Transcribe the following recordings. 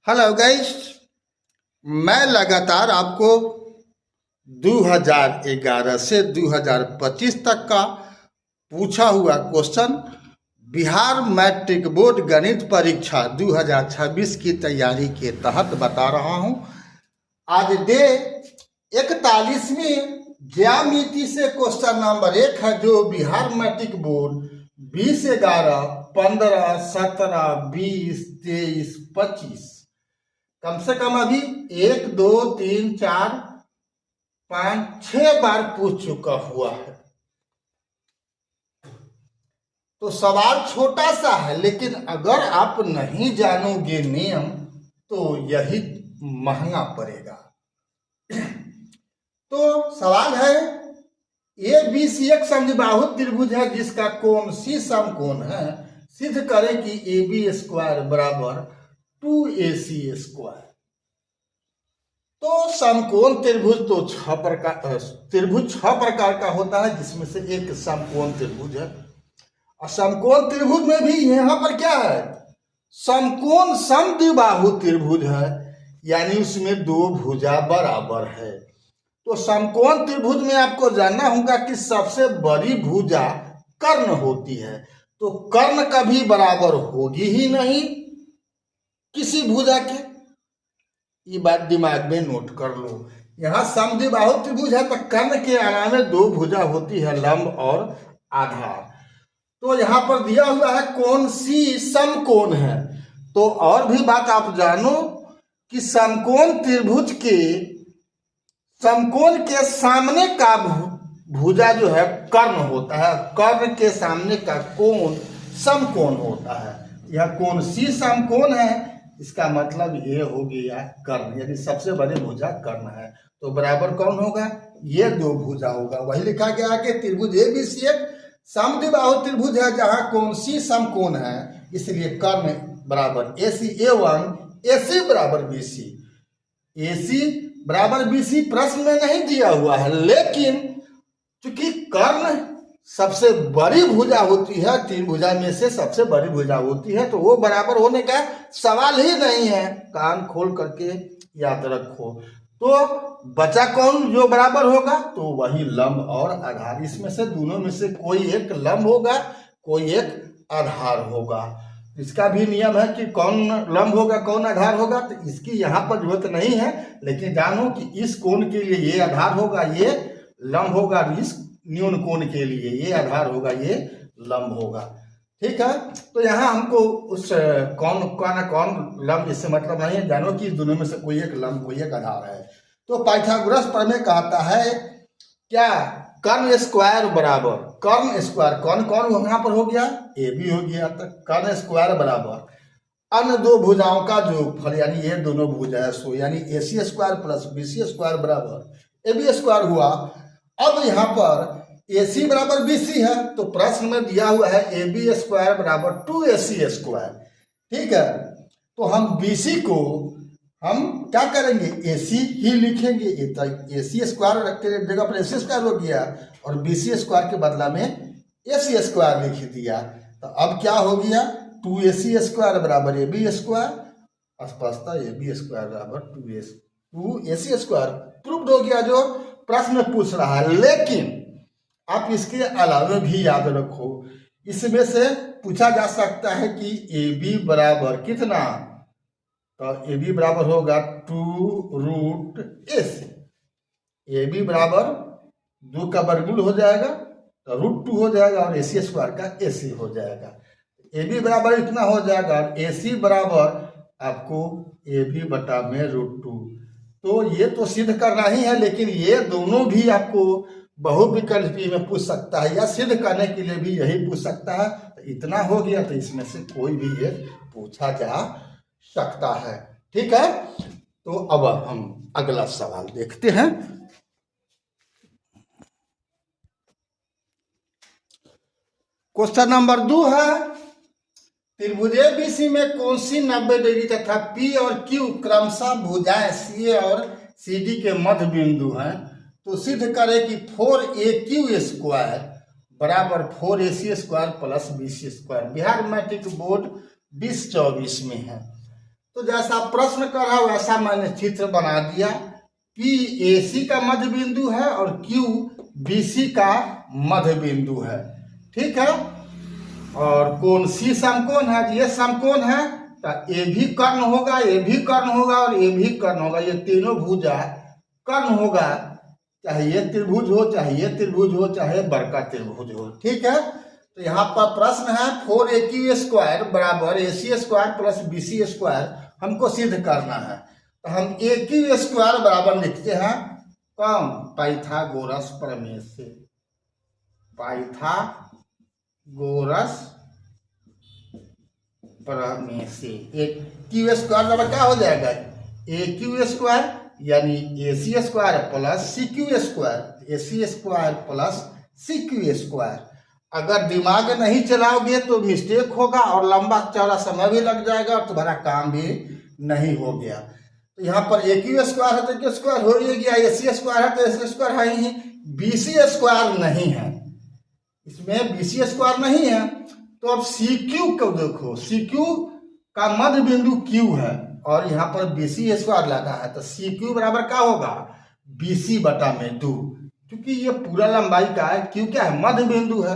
Hello guys, मैं लगातार आपको 2011 से 2025 तक का पूछा हुआ क्वेश्चन बिहार मैट्रिक बोर्ड गणित परीक्षा 2026 की तैयारी के तहत बता रहा हूं। आज डे 41वीं ज्यामिति से क्वेश्चन नंबर 1 है, जो बिहार मैट्रिक बोर्ड 20, 11, 15, 17, 20, 23, 25 कम से कम अभी 1, 2, 3, 4, 5, 6 बार पूछ चुका हुआ है। तो सवाल छोटा सा है, लेकिन अगर आप नहीं जानोगे नियम तो यही महंगा पड़ेगा। तो सवाल है, ए बी सी एक समबाहु त्रिभुज है जिसका कोण सी समकोण है। सिद्ध करें कि ए बी स्क्वायर बराबर 2AC स्क्वायर। तो समकोण त्रिभुज तो त्रिभुज 6 प्रकार का होता है, जिसमें से एक समकोण त्रिभुज है। और समकोण त्रिभुज में भी यहाँ पर क्या है, समकोण समद्विबाहु त्रिभुज है, यानी उसमें दो भुजा बराबर है। तो समकोण त्रिभुज में आपको जानना होगा कि सबसे बड़ी भुजा कर्ण होती है। तो कर्ण कभी बराबर होगी ही नहीं किसी भुजा के, ये बात दिमाग में नोट कर लो। यहाँ समद्विबाहु त्रिभुज है तो कर्ण के आना में दो भुजा होती है, लंब और आधार। तो यहाँ पर दिया हुआ है कोण सी समकोण है। तो और भी बात आप जानो कि समकोण त्रिभुज के समकोण के सामने का भुजा जो है कर्ण होता है। कर्ण के सामने का कोण समकोण होता है। यह कोण सी समकोण है, इसका मतलब ये हो गया कर्ण, यानी सबसे बड़ी भुजा कर्ण है। तो बराबर कौन होगा, ये दो भुजा होगा। वही लिखा गया है कि त्रिभुज ए बी सी एक समद्विबाहु त्रिभुज है जहां कोण सी समकोण है, इसलिए कर्ण बराबर AC A1 AC बराबर BC। AC बराबर BC प्रश्न में नहीं दिया हुआ है, लेकिन चूंकि कर्ण सबसे बड़ी भुजा होती है, तीन भुजा में से सबसे बड़ी भुजा होती है, तो वो बराबर होने का सवाल ही नहीं है। कान खोल करके याद रखो। तो बचा कौन जो बराबर होगा, तो वही लंब और आधार। इसमें से दोनों में से कोई एक लंब होगा, कोई एक आधार होगा। इसका भी नियम है कि कौन लंब होगा कौन आधार होगा, तो इसकी यहाँ पर जरूरत नहीं है। लेकिन जानो कि इस कोण के लिए ये आधार होगा, ये लंब होगा, इस न्यून कोण के लिए ये आधार होगा, ये लंब होगा। ठीक है। तो यहाँ हमको उस कौन लंब इससे मतलब नहीं है, जानो कि दोनों में से कोई एक लंब कोई एक आधार है। तो पाइथागोरस प्रमेय कहता है क्या, कर्ण स्क्वायर बराबर कर्ण स्क्वायर, कौन वहां पर हो गया, ए बी हो गया। तो कर्ण स्क्वायर बराबर अन्य दो भुजाओं का जोगफल, यानी ये दोनों भुजा है, सो यानी AC square plus BC square बराबर AB स्क्वायर हुआ। अब यहाँ पर AC बराबर BC है, तो प्रश्न में दिया हुआ है AB स्क्वायर बराबर 2AC स्क्वायर। ठीक है। तो हम BC को हम क्या करेंगे, AC ही लिखेंगे। AC स्क्वायर के जगह पर AC स्क्वायर हो गया, और BC स्क्वायर के बदला में AC स्क्वायर लिख दिया। तो अब क्या हो गया, 2AC स्क्वायर बराबर AB स्क्वायर, स्पष्टता AB स्क्वायर बराबर 2AC स्क्वायर प्रूव्ड हो गया, जो प्रश्न पूछ रहा है। लेकिन आप इसके अलावा भी याद रखो, इसमें से पूछा जा सकता है कि AB बराबर कितना, तो AB बराबर होगा 2√AC। AB बराबर 2 का वर्गमूल हो जाएगा तो √2 हो जाएगा, और AC स्क्वायर का AC हो जाएगा। AB बराबर इतना हो जाएगा, और AC बराबर आपको AB बटा में √2। तो ये तो सिद्ध करना ही है, लेकिन ये दोनों भी आपको बहुविकल्पी में पूछ सकता है, या सिद्ध करने के लिए भी यही पूछ सकता है। तो इतना हो गया, तो इसमें से कोई भी एक पूछा जा सकता है। ठीक है। तो अब हम अगला सवाल देखते हैं। क्वेश्चन नंबर 2 है, त्रिभुज ABC में कोण C 90 डिग्री तथा P और Q क्रमशः भुजाएं CA और CD के मध्य बिंदु हैं। तो सिद्ध करें कि 4AQ स्क्वायर बराबर 4AC square plus BC square. Bihar matric board 2024 में है। तो जैसा प्रश्न कर रहा वैसा मैंने चित्र बना दिया। P AC का मध्य बिंदु है और Q BC का मध्य बिंदु है, ठीक है। और कोण C समकोण है, ये समकोण है तो ये भी कर्ण होगा, ये भी कर्ण होगा और ये भी कर्ण होगा। ये तीनों भुजा कर्ण होगा, चाहे ये त्रिभुज हो, चाहे ये त्रिभुज हो, चाहे बड़का त्रिभुज हो, ठीक है। तो यहाँ पर प्रश्न है 4AQ² बराबर AC² प्लस BC² हमको सिद्ध करना है। तो हम AQ² बराबर लिखते हैं कौन, पाइथागोरस प्रमेय से। पाइथागोरस प्रमेय से AQ² बराबर क्या हो जाएगा, AQ² यानी AC² plus CQ², AC² plus CQ²। अगर दिमाग नहीं चलाओगे तो मिस्टेक होगा और लंबा चौड़ा समय भी लग जाएगा और तुम्हारा काम भी नहीं हो गया। तो यहाँ पर AQ² है तो AQ² हो ही गया, AC² है तो AC² है ही, BC² नहीं है, इसमें BC² नहीं है। तो अब CQ को देखो, CQ का मध्य बिंदु Q है और यहाँ पर BC² लगा है, तो CQ बराबर क्या होगा, BC बटा में 2, क्योंकि ये पूरा लंबाई का है, Q क्या है, मध्य बिंदु है।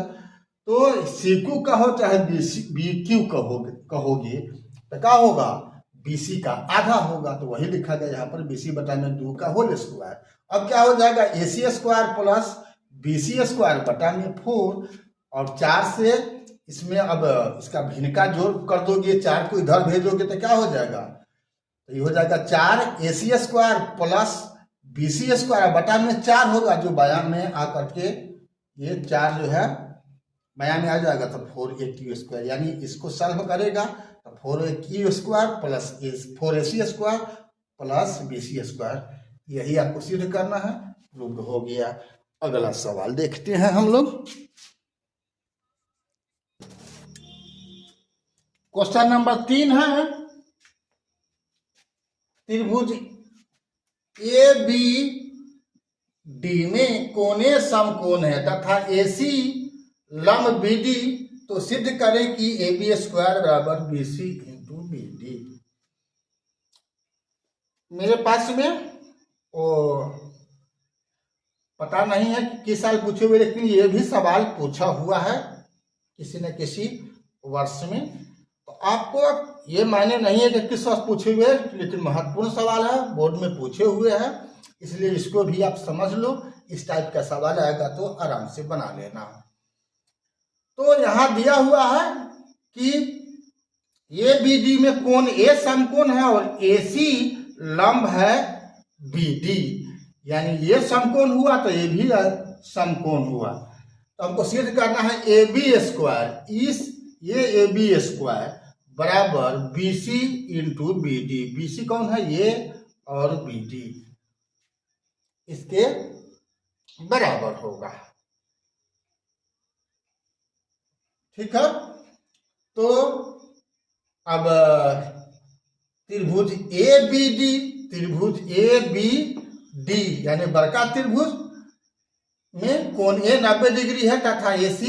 तो CQ कहो चाहे BQ कहोगे तो क्या होगा, BC का आधा होगा, तो वही लिखा गया यहाँ पर BC बटा में 2 का होल स्क्वायर। अब क्या हो जाएगा, AC² प्लस BC² बटा में 4 और 4 से इसमें अब इसका भिन्न का जोड़ कर दोगे, 4 को इधर भेजोगे तो क्या हो जाएगा, तो ये हो जाएगा 4 AC² प्लस BC² बटा में 4 होगा, जो बायां में आकर के ये 4 जो है बायां में आ जाएगा, तो 4AQ², यानी इसको सॉल्व करेगा तो 4AQ² plus 4AC² plus BC², यही आपको सिद्ध करना है। प्रूव हो गया। अगला सवाल देखते हैं हम लोग। क्वेश्चन नंबर 3 है, त्रिभुज ABD में कोणीय समकोण है तथा AC लंब BD, तो सिद्ध करें कि AB² बराबर BC इंटू BD। मेरे पास में वो पता नहीं है कि किस साल पूछे हुए, लेकिन ये भी सवाल पूछा हुआ है किसी न किसी वर्ष में। तो आपको ये मायने नहीं है कि किस वर्ष पूछे हुए, लेकिन महत्वपूर्ण सवाल है, बोर्ड में पूछे हुए हैं, इसलिए इसको भी आप समझ लो। इस टाइप का सवाल आएगा तो आराम से बना लेना। तो यहां दिया हुआ है कि ABD में कोण A समकोण है और AC लंब है BD, यानी ये समकोण हुआ तो ये भी समकोण हुआ। तो हमको सिद्ध करना है AB², ये AB² बराबर BC इंटू BD। BC कौन है, ये और BD इसके बराबर होगा, ठीक है। तो अब त्रिभुज ABD यानी बड़का त्रिभुज में कोण A 90 डिग्री है तथा AC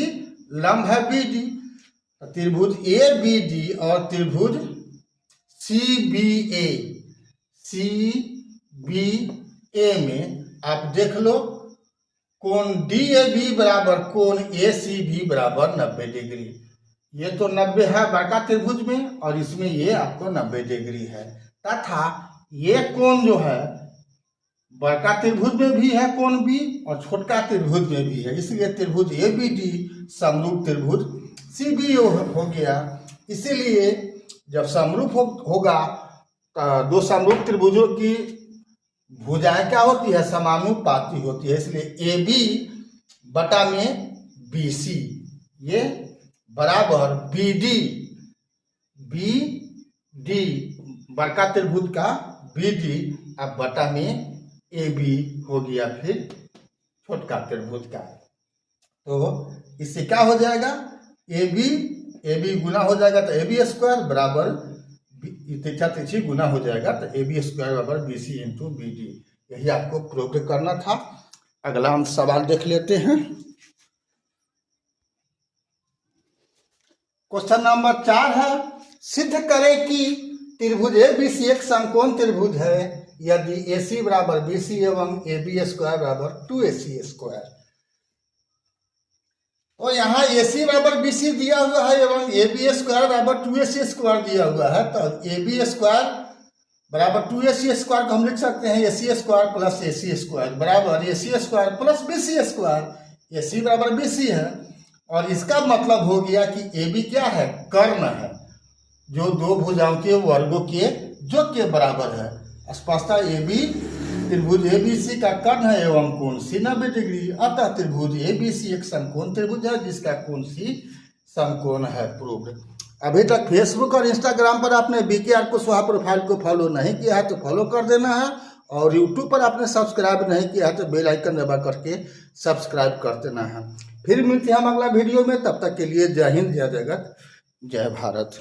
लंब है BD। त्रिभुज ABD और त्रिभुज CBA में आप देख लो, कोण DAB बराबर कोण ACB बराबर 90 डिग्री। ये तो 90 है बड़का त्रिभुज में और इसमें ये आपको 90 डिग्री है, तथा ये कोण जो है बड़का त्रिभुज में भी है कोण B और छोटका त्रिभुज में भी है, इसलिए त्रिभुज ABD समरूप त्रिभुज CBA हो गया। इसीलिए जब समरूप होगा तो दो समरूप त्रिभुजों की भुजाएं क्या होती है, समानुपाती होती है, इसलिए AB बटा में BC ये बराबर BD बड़का त्रिभुज का BD अब बटा में AB हो गया, फिर छोटका त्रिभुज का। तो इससे क्या हो जाएगा, AB गुना हो जाएगा तो AB² बराबर तिरछा तिरछी गुना हो जाएगा तो AB² बराबर BC इंटू BD। यही आपको प्रूव करना था। अगला हम सवाल देख लेते हैं। क्वेश्चन नंबर 4 है, सिद्ध करें कि त्रिभुज ABC एक समकोण त्रिभुज है यदि AC बराबर BC एवं AB स्क्वायर बराबर 2AC स्क्वायर। तो यहाँ AC बराबर BC दिया हुआ है एवं AB स्क्वायर बराबर 2AC स्क्वायर दिया हुआ है, तो AB स्क्वायर बराबर 2AC स्क्वायर को हम लिख सकते हैं AC square plus AC square बराबर AC square plus BC square. AC बराबर BC है और इसका मतलब हो गया कि AB क्या है, कर्ण है, जो दो भुजाओं के वर्गों के योग के बराबर है। स्पष्टता AB त्रिभुज ABC का कर्ण है एवं कोण C 90 डिग्री, अतः त्रिभुज ABC एक समकोण त्रिभुज है जिसका कोण C समकोण है। प्रूव्ड। अभी तक फेसबुक और इंस्टाग्राम पर आपने BKR कुशवाहा प्रोफाइल को फॉलो नहीं किया है तो फॉलो कर देना है, और यूट्यूब पर आपने सब्सक्राइब नहीं किया है तो बेल आइकन दबा करके सब्सक्राइब कर देना है। फिर मिलते हैं हम अगला वीडियो में, तब तक के लिए जय हिंद, जय जगत, जय भारत।